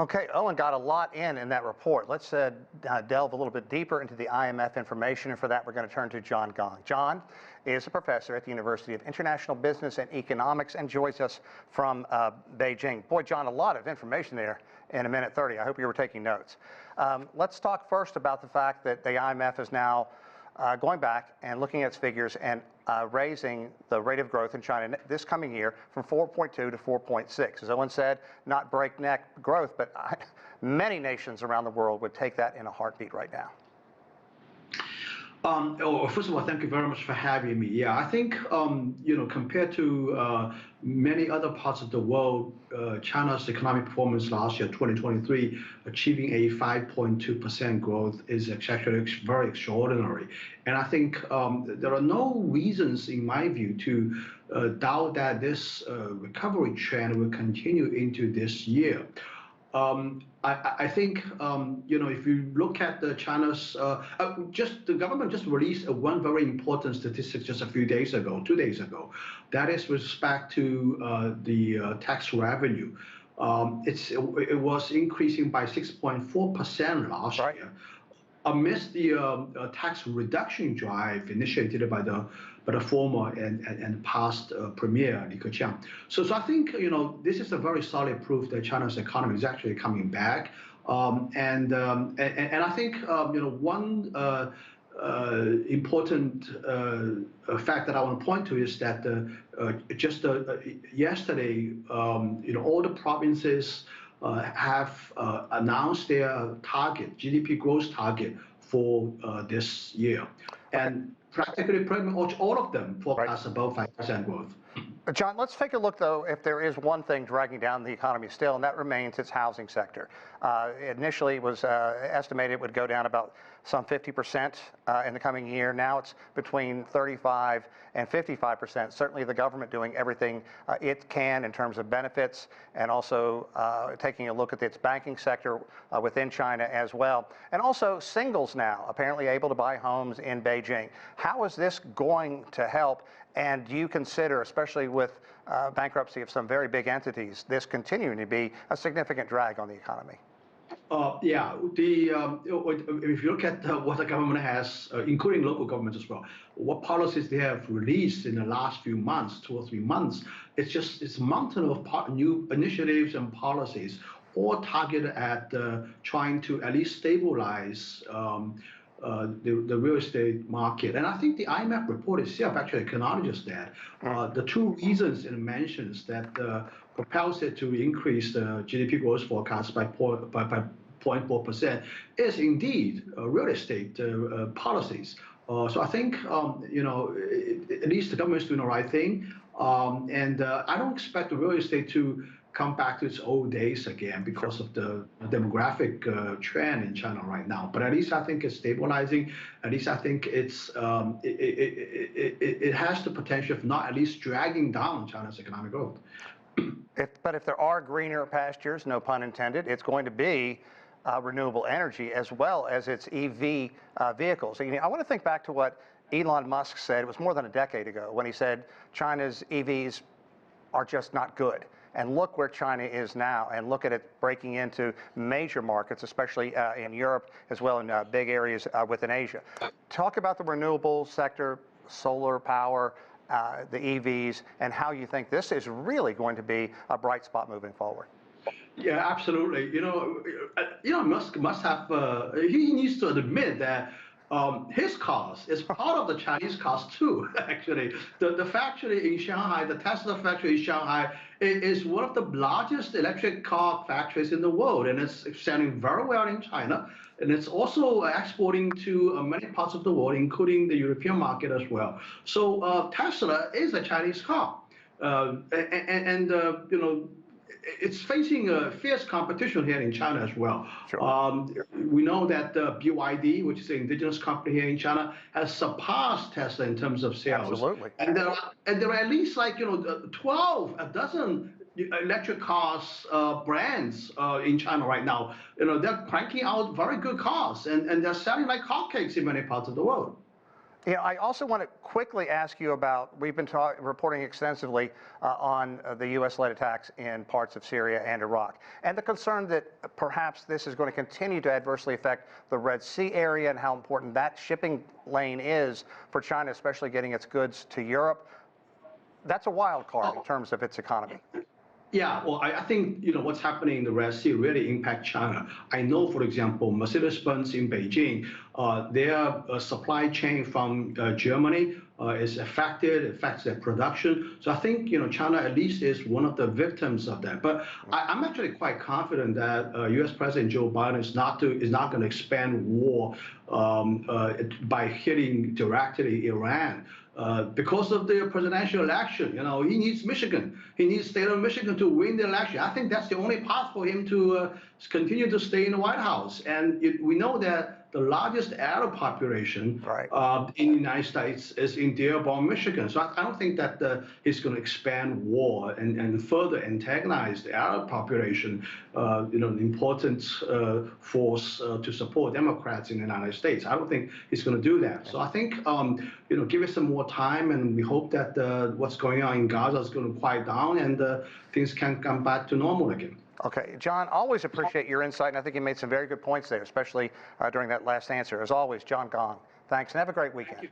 Okay, Owen got a lot in that report. Let's delve a little bit deeper into the IMF information, and for that we're going to turn to John Gong. John is a professor at the University of International Business and Economics and joins us from Beijing. Boy, John, a lot of information there in a minute 30. I hope you were taking notes. Let's talk first about the fact that the IMF is now going back and looking at its figures and raising the rate of growth in China this coming year from 4.2 to 4.6. As Owen said, not breakneck growth, but many nations around the world would take that in a heartbeat right now. First of all, thank you very much for having me. Yeah, I think, compared to many other parts of the world, China's economic performance last year, 2023, achieving a 5.2% growth is actually very extraordinary. And I think there are no reasons, in my view, to doubt that this recovery trend will continue into this year. I think, if you look at China's, the government just released one very important statistic just a few days ago, 2 days ago. That is with respect to the tax revenue. It was increasing by 6.4% last year, amidst the tax reduction drive initiated by the former and past premier Li Keqiang. So I think this is a very solid proof that China's economy is actually coming back. And I think one important fact that I want to point to is that just yesterday, all the provinces have announced their target, GDP growth target for this year. And practically pretty much all of them forecast about 5% growth. John, let's take a look, though, if there is one thing dragging down the economy still, and that remains its housing sector. Initially, it was estimated it would go down about some 50% in the coming year. Now it's between 35 and 55%. Certainly the government doing everything it can in terms of benefits and also taking a look at its banking sector within China as well. And also singles now apparently able to buy homes in Beijing. How is this going to help? And do you consider, especially with bankruptcy of some very big entities, this continuing to be a significant drag on the economy? Yeah, if you look at what the government has, including local governments as well, what policies they have released in the last few months, 2 or 3 months, it's a mountain of new initiatives and policies, all targeted at trying to at least stabilize the real estate market. And I think the IMF report itself actually acknowledges that. The 2 reasons it mentions that propels it to increase the GDP growth forecast by 0.4% is indeed real estate policies. So I think, at least the government is doing the right thing. And I don't expect the real estate to come back to its old days again because of the demographic trend in China right now. But at least I think it's stabilizing. At least I think it has the potential of not at least dragging down China's economic growth. But if there are greener pastures, no pun intended, it's going to be renewable energy as well as its EV vehicles. I want to think back to what Elon Musk said. It was more than a decade ago when he said China's EVs are just not good. And look where China is now, and look at it breaking into major markets, especially in Europe, as well in big areas within Asia. Talk about the renewable sector, solar power, the EVs, and how you think this is really going to be a bright spot moving forward. Yeah, absolutely. Musk must have, he needs to admit that his cars is part of the Chinese cars too, actually. The factory in Shanghai, the Tesla factory in Shanghai, is one of the largest electric car factories in the world, and it's selling very well in China. And it's also exporting to many parts of the world, including the European market as well. So Tesla is a Chinese car. It's facing a fierce competition here in China as well. Sure. We know that BYD, which is an indigenous company here in China, has surpassed Tesla in terms of sales. Absolutely. And there are at least 12 a dozen electric cars brands in China right now. They're cranking out very good cars, and they're selling like hotcakes in many parts of the world. I also want to quickly ask you about, we've been reporting extensively on the U.S.-led attacks in parts of Syria and Iraq, and the concern that perhaps this is going to continue to adversely affect the Red Sea area and how important that shipping lane is for China, especially getting its goods to Europe. That's a wild card in terms of its economy. Yeah, well, I think what's happening in the Red Sea really impact China. I know, for example, Mercedes-Benz in Beijing, their supply chain from Germany is affected, affects their production. So I think China at least is one of the victims of that. But I'm actually quite confident that U.S. President Joe Biden is not going to expand war by hitting directly Iran. Because of the presidential election, he needs Michigan. He needs the state of Michigan to win the election. I think that's the only path for him to continue to stay in the White House. And we know that the largest Arab population in the United States is in Dearborn, Michigan. So I don't think that he's going to expand war and further antagonize the Arab population, an important force to support Democrats in the United States. I don't think he's going to do that. So I think, give it some more time, and we hope that what's going on in Gaza is going to quiet down and things can come back to normal again. Okay, John, always appreciate your insight, and I think you made some very good points there, especially during that last answer. As always, John Gong, thanks, and have a great weekend.